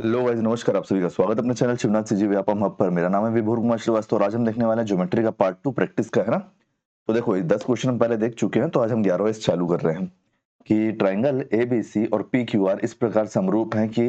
Hello guys, नमस्कार। आप सभी का स्वागत है अपने channel Shivnath CG Vyapam hub पर। मेरा नाम है विभोर कुमार श्रीवास्तव और आज हम देखने वाले हैं ज्योमेट्री का पार्ट 2 प्रैक्टिस का, है ना। तो देखो, ये 10 क्वेश्चन हम पहले देख चुके हैं, तो आज हम 11वां चालू कर रहे हैं कि ट्राइंगल एबीसी और पीक्यूआर इस प्रकार समरूप हैं कि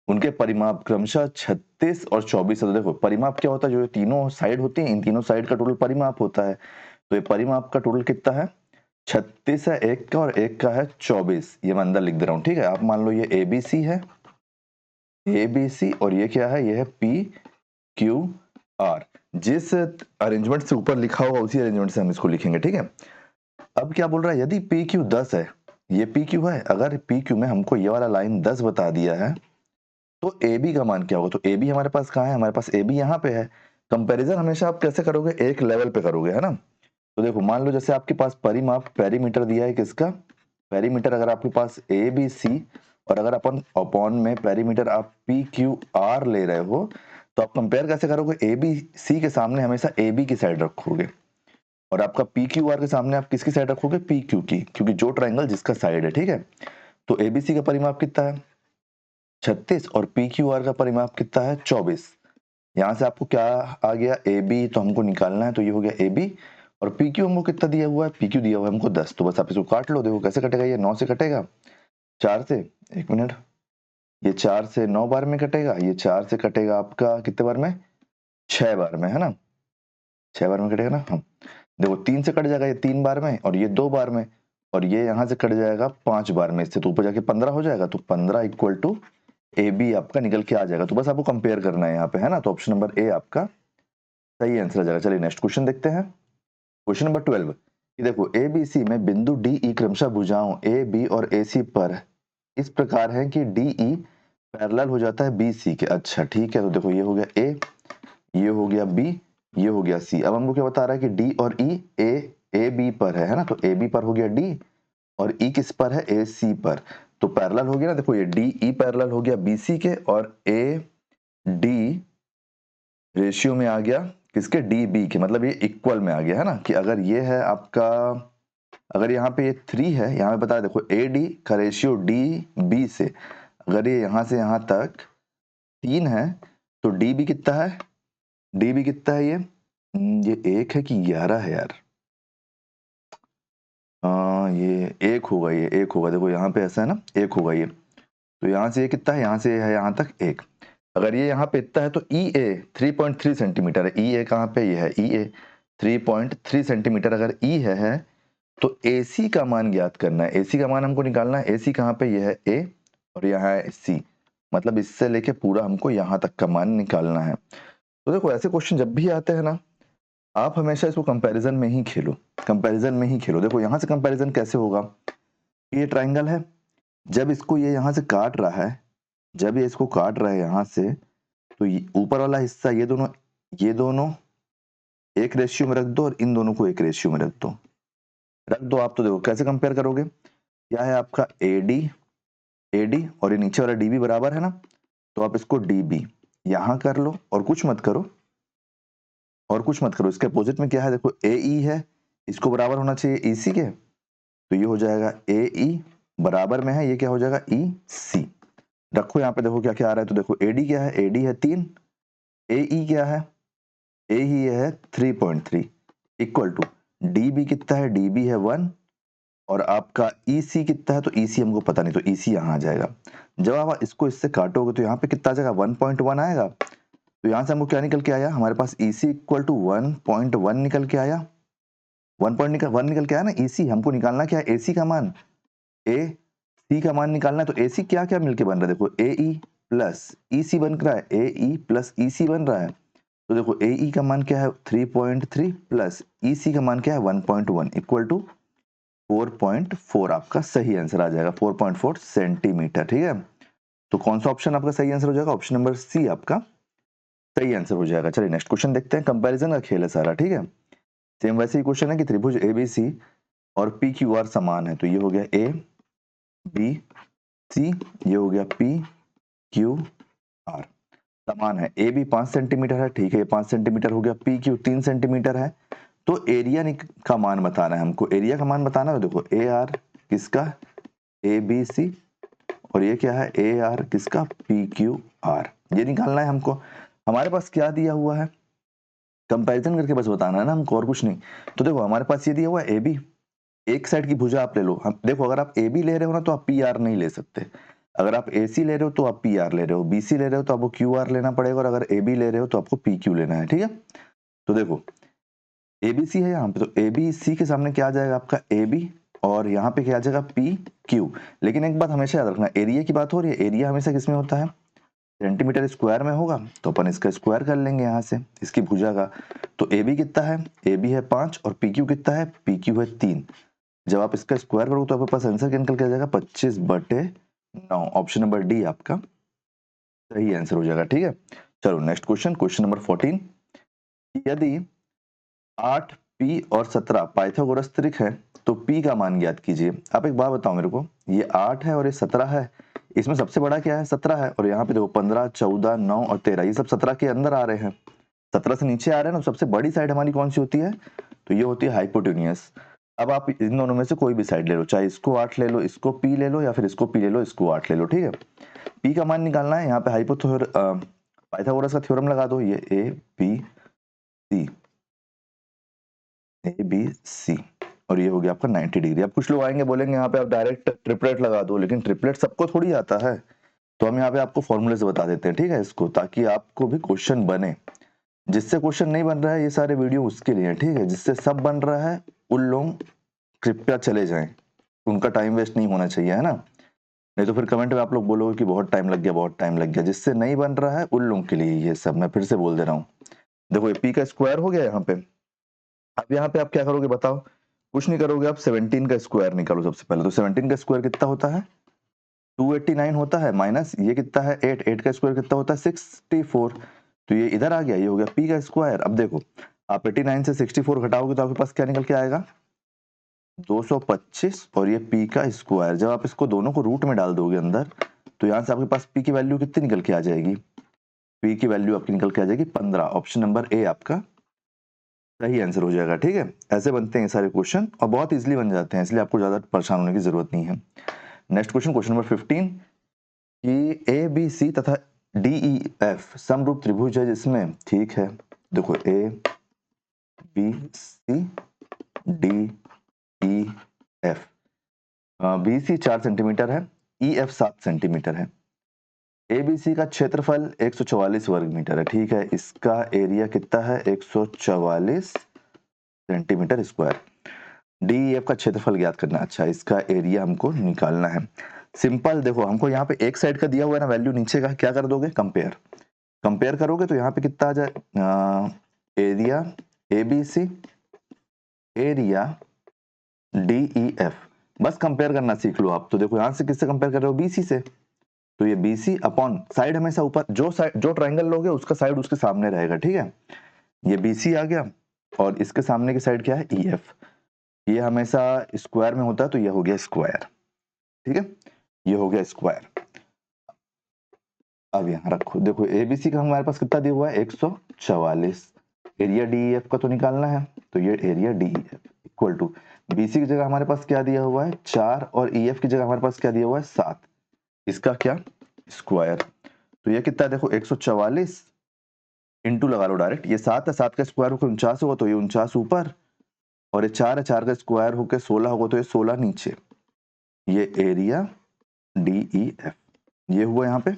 उनके परिमाप क्रमशः 36 और 24 है। तो देखो, परिमाप क्या होता है? जो ये तीनों साइड होती है, इन तीनों साइड का टोटल परिमाप होता है। तो ये परिमाप का टोटल कितना है? 36 है एक का, और एक का है 24। ये मैं अंदर लिख दे रहा हूँ, ठीक है। आप मान लो ये एबीसी है, ए बी सी, और ये क्या है? ये है पी क्यू आर। जिस अरेंजमेंट से ऊपर लिखा होगा उसी अरेंजमेंट से हम इसको लिखेंगे, ठीक है। अब क्या बोल रहा है? यदि पी क्यू 10 है, ये पी क्यू है, अगर पी क्यू में हमको ये वाला लाइन 10 बता दिया है, तो ए बी का मान क्या होगा? तो ए बी हमारे पास कहाँ है? हमारे पास ए बी यहाँ पे है। कंपैरिजन हमेशा आप कैसे करोगे? एक लेवल पे करोगे, है ना। तो देखो, मान लो जैसे आपके पास परिमाप पेरीमीटर दिया है, किसका? पेरीमीटर अगर आपके पास ए बी सी, और अगर अपन अपॉन में पेरीमीटर आप पी क्यू आर ले रहे हो, तो आप कंपेयर कैसे करोगे? ए बी सी के सामने हमेशा ए बी की साइड रखोगे, और आपका पी क्यू आर के सामने आप किसकी साइड रखोगे? पी क्यू की, क्योंकि जो ट्राइंगल जिसका साइड है, ठीक है। तो एबीसी का परिमाप कितना है? 36, और पी क्यू आर का परिमाप कितना है? 24। यहाँ से आपको क्या आ गया? ए बी तो हमको निकालना है, तो ये हो गया ए बी, और पी क्यू हमको कितना दिया हुआ है? पी क्यू दिया हुआ है हमको 10। तो बस आप इसको काट लो। देखो कैसे कटेगा? ये 9 से कटेगा, 4 से, एक मिनट, ये 4 से 9 बार में कटेगा, ये 4 से कटेगा आपका कितने बार में? 6 बार में, है ना। 6 बार में कटेगा ना। हाँ, देखो 3 से कट जाएगा ये 3 बार में, और ये 2 बार में, और ये यहाँ से कट जाएगा 5 बार में। इससे तो ऊपर जाके 15 हो जाएगा। तो 15 इक्वल टू ए बी आपका निकल के आ जाएगा। तो बस आपको कंपेयर करना है यहाँ पे, है ना। तो ऑप्शन नंबर ए आपका सही आंसर आ जाएगा। चलिए नेक्स्ट क्वेश्चन देखते हैं। क्वेश्चन नंबर 12 कि देखो, ए बी सी में बिंदु डी ई क्रमशः भुजाओं ए बी और ए सी पर इस प्रकार है कि डी ई पैरेलल हो जाता है बी सी के। अच्छा ठीक है, तो देखो ये हो गया ए, ये हो गया बी, ये हो गया सी। अब हमको क्या बता रहा है कि डी और ई ए बी पर है ना। तो ए बी पर हो गया डी, और ई किस पर है? ए सी पर। तो पैरेलल हो गया ना। देखो ये डी ई पैरेलल हो गया बी सी के, और ए डी रेशियो में आ गया किसके? डी बी के। मतलब ये इक्वल में आ गया, है ना। कि अगर ये है आपका, अगर यहाँ पे ये 3 है, यहाँ पे बता देखो ए डी का रेशियो डी बी से, अगर ये यहाँ से यहाँ तक 3 है, तो डी बी कितना है? डी बी कितना है? ये 1 है कि 11 है यार? ये 1 होगा, ये 1 होगा। देखो यहाँ पे ऐसा है ना, 1 होगा ये। तो यहाँ से ये कितना है? यहाँ से है यहाँ तक 1। अगर ये यहाँ पे इतना है, तो ई ए 3.3 सेंटीमीटर है। ई ए कहाँ पे? ये है ई ए 3.3 सेंटीमीटर। अगर ई है तो ए सी का मान ज्ञात करना है। ए सी का मान हमको निकालना है। ए सी कहाँ पे? ये है ए, और यहाँ है सी। मतलब इससे लेके पूरा हमको यहाँ तक का मान निकालना है। तो देखो, ऐसे क्वेश्चन जब भी आते हैं ना, आप हमेशा इसको कंपैरिजन में ही खेलो, कंपैरिजन में ही खेलो। देखो यहाँ से कंपैरिजन कैसे होगा? ये ट्राइंगल है, जब इसको ये यहाँ से काट रहा है, जब ये इसको काट रहा है यहाँ से, तो ऊपर वाला हिस्सा ये दोनों एक रेशियो में रख दो, और इन दोनों को एक रेशियो में रख दो आप। तो देखो कैसे कंपेयर करोगे? क्या है आपका? एडी और ये नीचे वाला डीबी बराबर है ना। तो आप इसको डीबी यहां कर लो, और कुछ मत करो, और कुछ मत करो। इसके अपोजिट में क्या है? देखो ए ई है, इसको बराबर होना चाहिए ई सी के। तो ये हो जाएगा ए ई, बराबर में है, ये क्या हो जाएगा? ई सी। रखो यहाँ पे, देखो क्या क्या आ रहा है। तो देखो एडी क्या है? एडी है 3, ए ई क्या है? ए ही है 3.3, इक्वल टू डी बी कितना है? डी बी है 1, और आपका ई सी कितना है? तो ई सी हमको पता नहीं, तो ई सी यहाँ आ जाएगा। जब आप इसको इससे काटोगे तो यहाँ पे कितना आ जाएगा? 1.1 आएगा। तो यहाँ से हमको क्या निकल के आया? हमारे पास ई सी इक्वल टू 1.1 निकल के आया। 1 निकल के आया ना। ई सी हमको निकालना क्या है? ए सी का मान, ए सी का मान निकालना है। तो ए सी क्या क्या मिलके बन रहा है? देखो ए ई प्लस ई सी बन रहा है, ए ई प्लस ई सी बन रहा है। तो देखो ए ई का मान क्या है? 3.3 प्लस ई सी का मान क्या है? 1.1 इक्वल टू 4.4। आपका सही आंसर आ जाएगा 4.4 सेंटीमीटर, ठीक है। तो कौन सा ऑप्शन आपका सही आंसर हो जाएगा? ऑप्शन नंबर सी आपका सही आंसर हो जाएगा। चलिए नेक्स्ट क्वेश्चन देखते हैं। कंपैरिजन का खेल है सारा, ठीक है। सेम वैसे ही क्वेश्चन है कि त्रिभुज एबीसी और पी क्यू आर समान है। तो ये हो गया ए बी सी, ये हो गया पी क्यू आर, समान है। ए बी 5 सेंटीमीटर है, ठीक है, ये 5 सेंटीमीटर हो गया। पी क्यू 3 सेंटीमीटर है। तो एरिया का मान बताना है हमको। एरिया का मान बताना है। देखो ए आर किसका? ए बी सी, और ये क्या है ए आर किसका पी क्यू आर, ये निकालना है हमको। हमारे पास क्या दिया हुआ है, कंपैरिजन करके बस बताना है ना हमको, और कुछ नहीं। तो देखो हमारे पास ये दिया हुआ है ए बी, एक साइड की भुजा आप ले लो। हम देखो अगर आप ए बी ले रहे हो ना तो आप पी आर नहीं ले सकते, अगर आप ए सी ले रहे हो तो आप पी आर ले रहे हो, बी सी ले रहे हो तो आपको क्यू आर लेना पड़ेगा, और अगर ए बी ले रहे हो तो आपको पी क्यू लेना है, ठीक है। तो देखो ए बी सी है यहाँ पे, तो ए बी सी के सामने क्या आ जाएगा आपका ए बी, और यहाँ पे क्या आ जाएगा पी क्यू। लेकिन एक बात हमेशा याद रखना, एरिया की बात हो रही है, एरिया हमेशा किसमें होता है, सेंटीमीटर स्क्वायर में होगा, तो अपन इसका स्क्वायर कर लेंगे यहाँ से इसकी भुजा का। तो ए बी कितना है, ए बी है 5 और पी क्यू कितना है, पी क्यू है 3। जब आप इसका स्क्वायर करोगे तो आपके पास आंसर क्या निकल के आ जाएगा 25/9। ऑप्शन नंबर डी आपका सही आंसर हो जाएगा, ठीक है। चलो नेक्स्ट क्वेश्चन, क्वेश्चन नंबर 14। यदि 8 पी और 17 पाइथागोरस त्रिक है तो पी का मान ज्ञात कीजिए। आप एक बात बताओ मेरे को, ये 8 है और ये 17 है, इसमें सबसे बड़ा क्या है 17 है, और यहाँ पे देखो 15, 14, 9 और 13 ये सब 17 के अंदर आ रहे हैं, 17 से नीचे आ रहे हैं ना। सबसे बड़ी साइड हमारी कौन सी होती है, तो ये होती है हाइपोटेन्यूस। अब आप इन दोनों में से कोई भी साइड ले लो, चाहे इसको 8 ले लो, इसको पी ले लो, या फिर इसको पी ले लो, इसको 8 ले लो, ठीक है। पी का मान निकालना है, यहाँ पे पाइथागोरस का थ्योरम लगा दो, ये ए बी सी, ए बी सी, और ये हो गया आपका 90 डिग्री। अब कुछ लोग आएंगे बोलेंगे यहाँ पे आप डायरेक्ट ट्रिपलेट लगा दो, लेकिन ट्रिपलेट सबको थोड़ी आता है, तो हम यहाँ पे आपको फॉर्मूले से बता देते हैं, ठीक है इसको, ताकि आपको भी क्वेश्चन बने। जिससे क्वेश्चन नहीं बन रहा है ये सारे वीडियो उसके लिए, ठीक है। जिससे सब बन रहा है उन लोग कृपया चले जाएं, उनका टाइम वेस्ट नहीं होना चाहिए, है ना। नहीं तो फिर कमेंट में आप लोग बोलोगे कि बहुत टाइम लग गया, बहुत टाइम लग गया। जिससे नहीं बन रहा है उन लोगों के लिए ये सब, मैं फिर से बोल दे रहा हूँ। देखो ये पी का स्क्वायर हो गया यहाँ पे। अब यहाँ पे आप क्या करोगे बताओ, कुछ नहीं करोगे, आप 17 का स्क्वायर निकालो सबसे पहले। तो 17 का स्क्वायर कितना होता है 289 होता है, माइनस ये कितना है 8, 8 का स्क्वायर कितना होता है 64। तो ये इधर आ गया, ये हो गया पी का स्क्वायर। अब देखो आप 89 से 64 घटाओगे तो आपके पास क्या निकल के आएगा 225, और ये पी का स्क्वायर। जब आप इसको दोनों को रूट में डाल दोगे अंदर, तो यहाँ से आपके पास पी की वैल्यू कितनी निकल के आ जाएगी, पी की वैल्यू आपकी निकल के आ जाएगी 15। ऑप्शन नंबर ए आपका सही आंसर हो जाएगा, ठीक है। ऐसे बनते हैं सारे क्वेश्चन और बहुत इजीली बन जाते हैं, इसलिए आपको ज्यादा परेशान होने की जरूरत नहीं है। नेक्स्ट क्वेश्चन, क्वेश्चन नंबर 15 कि ए बी सी तथा डी ई एफ समरूप त्रिभुज है जिसमें, ठीक है देखो A B C D E F, B C 4 centimetre है, ई एफ 7 सेंटीमीटर है। एबीसी का क्षेत्रफल 144 वर्ग मीटर है, ठीक है। इसका एरिया कितना है 144 सेंटीमीटर स्क्वायर। डीईएफ का क्षेत्रफल ज्ञात करना, अच्छा इसका एरिया हमको निकालना है। सिंपल, देखो हमको यहाँ पे एक साइड का दिया हुआ है ना वैल्यू, नीचे का क्या कर दोगे कंपेयर, कंपेयर करोगे तो यहाँ पे कितना आ जाए एरिया एबीसी एरिया डीईएफ, बस कंपेयर करना सीख लो आप। तो देखो यहाँ से किससे कंपेयर कर रहे हो बीसी से, तो ये BC अपॉन साइड हमेशा ऊपर, जो ट्रायंगल लोगे उसका साइड उसके सामने रहेगा, ठीक है। ये BC आ गया और इसके सामने की साइड क्या है EF, ये हमेशा स्क्वायर में होता है, तो ये हो गया स्क्वायर, ठीक है, ये हो गया स्क्वायर। अब यहाँ रखो, देखो ABC का हमारे पास कितना दिया हुआ है 144, एरिया DEF का तो निकालना है, तो ये area DEF equal to BC की जगह हमारे पास क्या दिया हुआ है 4, और EF की जगह हमारे पास क्या दिया हुआ है 7, इसका क्या स्क्वायर। तो ये कितना है देखो 144 इंटू लगा लो डायरेक्ट, ये 7 है, 7 का स्क्वायर होकर 49 होगा, तो ये 49 ऊपर, और ये 4 है, 4 का स्क्वायर होकर 16 होगा, तो ये 16 नीचे। ये एरिया DEF ये हुआ यहाँ पे।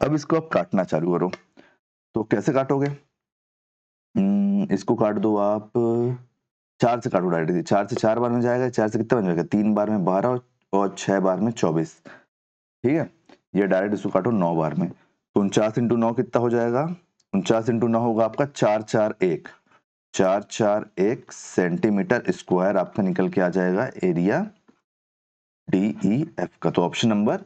अब इसको आप काटना चालू करो, तो कैसे काटोगे, इसको काट दो आप 4 से काटो डायरेक्ट, 4 से 4 बार में जाएगा, 4 से कितना बन जाएगा 3 बार में 12 और 6 बार में 24, ठीक है। ये डायरेक्ट इसको काटो 9 बार में, तो 49 इंटू 9 कितना हो जाएगा 49 इंटू 9 होगा आपका 441, 441 सेंटीमीटर स्क्वायर आपका निकल के आ जाएगा एरिया DEF का। तो ऑप्शन नंबर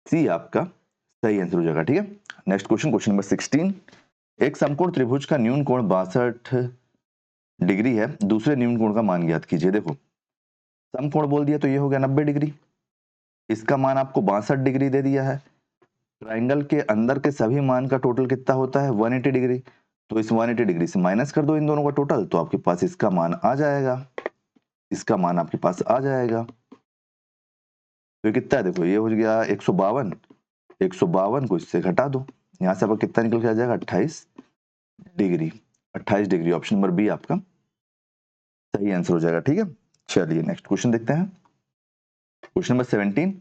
सी आपका सही आंसर हो जाएगा, ठीक है। नेक्स्ट क्वेश्चन, क्वेश्चन नंबर 16, एक समकोण त्रिभुज का न्यून कोण 62 डिग्री है, दूसरे न्यून कोण का मान ज्ञात कीजिए। देखो समकोण बोल दिया तो ये हो गया 90 डिग्री, इसका मान आपको 62 डिग्री दे दिया है। ट्राइंगल के अंदर के सभी मान का टोटल कितना होता है 180 डिग्री, तो इस 180 डिग्री से माइनस कर दो इन दोनों का टोटल, तो आपके पास इसका मान आ जाएगा, इसका मान आपके पास आ जाएगा। तो ये कितना है, देखो ये हो गया 152, 152 को इससे घटा दो, यहाँ से आपका कितना निकल के आ जाएगा 28 degree, 28 degree. Option number B आपका सही आंसर हो जाएगा। ठीक है, चलिए नेक्स्ट क्वेश्चन देखते हैं। क्वेश्चन नंबर 17,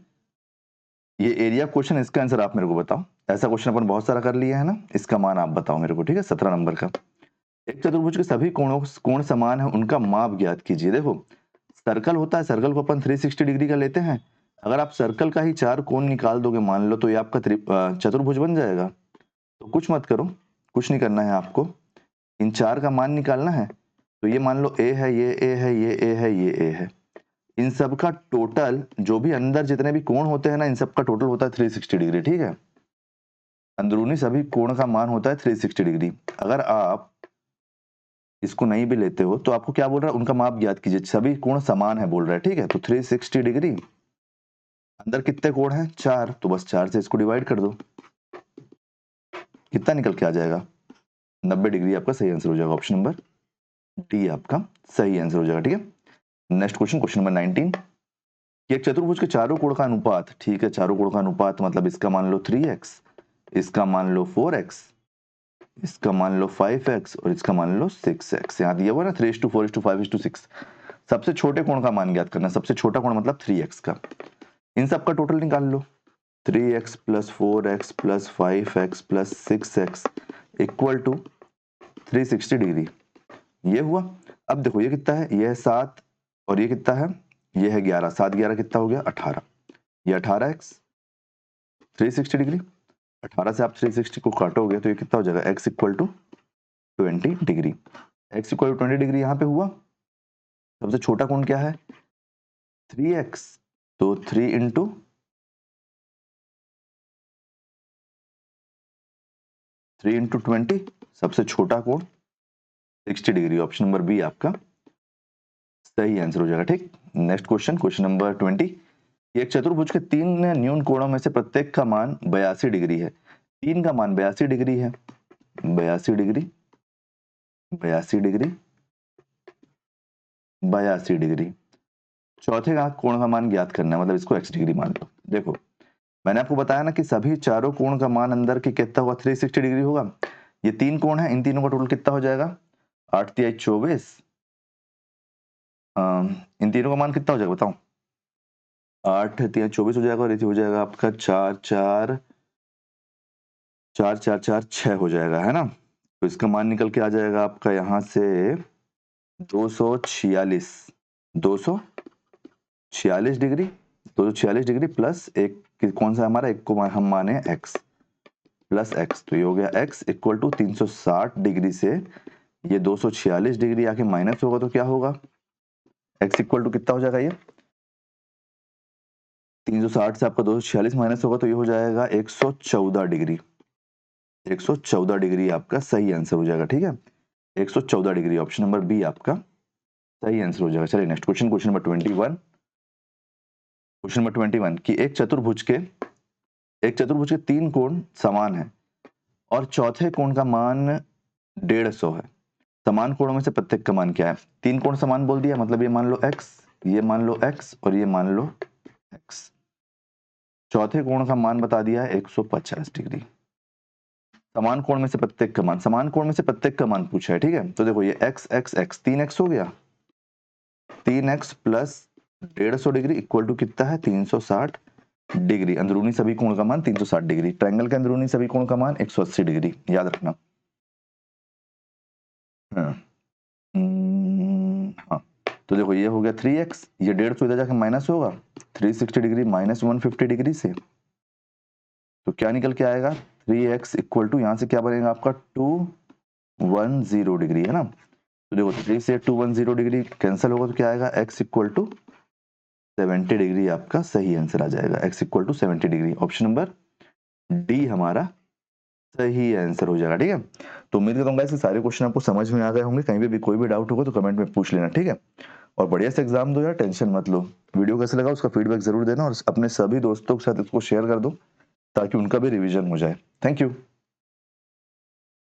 ये एरिया क्वेश्चन, इसका आंसर आप मेरे को बताओ। ऐसा क्वेश्चन अपन बहुत सारा कर लिया है ना, इसका मान आप बताओ मेरे को। ठीक है, 17 नंबर का, एक चतुर्भुज के सभी कोण समान है, उनका माप ज्ञात कीजिए। देखो सर्कल होता है, सर्कल को अपन 360 डिग्री का लेते हैं। अगर आप सर्कल का ही 4 कोण निकाल दोगे मान लो, तो ये आपका चतुर्भुज बन जाएगा। तो कुछ मत करो, कुछ नहीं करना है आपको, इन 4 का मान निकालना है। तो ये मान लो ए है, ये ए है, ये ए है, ये ए है, इन सब का टोटल, जो भी अंदर जितने भी कोण होते हैं ना, इन सब का टोटल होता है 360 डिग्री। ठीक है, अंदरूनी सभी कोण का मान होता है 360 डिग्री। अगर आप इसको नहीं भी लेते हो तो आपको क्या बोल रहा है, उनका माप ज्ञात कीजिए, सभी कोण समान है बोल रहा है। ठीक है, तो 360 डिग्री, अंदर कितने कोण हैं 4, तो बस 4 से इसको डिवाइड कर दो, कितना निकल के आ जाएगा 90 डिग्री। आपका सही आंसर हो जाएगा, ऑप्शन नंबर डी आपका सही आंसर हो जाएगा। ठीक है, नेक्स्ट क्वेश्चन, क्वेश्चन नंबर 19, एक चतुर्भुज के चारों कोण का अनुपात, ठीक है, चारों कोण का अनुपात मतलब इसका मान लो 3x, इसका मान लो 4x, इसका मान लो 5x और इसका मान लो 6x। यहाँ दिया हुआ ना 3:4:5:6। सबसे छोटे कोण का मान ज्ञात करना, सबसे छोटा कोण मतलब 3x का। इन सब का टोटल निकाल लो, 3x plus 4x plus 5x plus 6x equal to 360 degree. ये हुआ। अब देखो ये कितना है, ये है 7 और ये कितना है, ये है 11, 7 11 कितना हो गया 18, ये 18x 360 डिग्री। 18 से आप 360 को काटोगे तो ये कितना हो जाएगा, x equal to 20 degree. x equal to 20 degree यहाँ पे हुआ। सबसे छोटा कोण क्या है 3x, तो 3 इंटू 20, सबसे छोटा कोण 60 डिग्री। ऑप्शन नंबर बी आपका सही आंसर हो जाएगा। ठीक, नेक्स्ट क्वेश्चन, क्वेश्चन नंबर 20, एक चतुर्भुज के 3 न्यून कोणों में से प्रत्येक का मान 82 डिग्री है। 3 का मान 82 डिग्री है, 82 डिग्री, 82 डिग्री, 82 डिग्री। चौथे का कोण का मान ज्ञात करना है, मतलब इसको x डिग्री मान लो। देखो मैंने आपको बताया ना कि सभी चारों कोण का मान अंदर के कितना होगा 360 डिग्री होगा। ये 3 कोण है, इन तीनों का टोटल कितना हो जाएगा 8 तिया 24, इन तीनों का मान कितना हो जाएगा बताओ, 8 तिया 24 हो जाएगा और ये हो जाएगा आपका 4 4 4 4 4 6 हो जाएगा, है ना। तो इसका मान निकल के आ जाएगा आपका यहाँ से 246, 246 डिग्री, 246 डिग्री प्लस एक कौन सा हमारा, एक को हम माने x प्लस x, तो ये हो गया x इक्वल टू 360 डिग्री से ये 246 डिग्री आके माइनस होगा तो क्या होगा, x इक्वल टू कितना हो जाएगा, ये 360 से आपका 246 माइनस होगा तो ये हो जाएगा 114 डिग्री। 114 डिग्री आपका सही आंसर हो जाएगा। ठीक है, 114 डिग्री, ऑप्शन नंबर बी आपका सही आंसर हो जाएगा। चलिए next question, question number 21, question number 21 कि एक चतुर्भुज के 3 कोण समान है और चौथे कोण का मान 150 है। समान कोणों में से प्रत्येक का मान क्या है। 3 कोण समान बोल दिया, मतलब ये मान लो x, ये मान लो x और ये मान लो x। चौथे कोण का मान बता दिया है 150 डिग्री। समान कोण में से प्रत्येक का मान, समान कोण में से प्रत्येक का मान पूछा है। ठीक है, तो देखो ये x x x 3x हो गया, 3x plus 150 degree equal to कितना है 360 डिग्री। अंदरूनी सभी कोण का मान 360 डिग्री, ट्रायंगल के अंदरूनी सभी कोण का मान 180 डिग्री, याद रखना। हाँ, तो देखो ये हो गया 3x, ये 150 इधर जाके माइनस होगा 360 डिग्री माइनस 150 डिग्री से, तो क्या निकल के आएगा 3x इक्वल टू यहाँ से क्या बनेगा आपका 210 डिग्री, है ना। तो देखो 3 से 210 डिग्री कैंसिल होगा तो क्या आएगा x इक्वल टू 70 डिग्री, आपका सही आंसर आ जाएगा x equal to 70 degree. Option number D हमारा सही आंसर हो जाएगा। ठीक है, तो उम्मीद करता हूँ गाइस सारे क्वेश्चन आपको समझ में आ गए होंगे। कहीं भी कोई भी डाउट होगा तो कमेंट में पूछ लेना। ठीक है, और बढ़िया से एग्जाम दो यार, टेंशन मत लो। वीडियो कैसे लगा उसका फीडबैक जरूर देना और अपने सभी दोस्तों के साथ इसको शेयर कर दो ताकि उनका भी रिवीजन हो जाए। Thank you.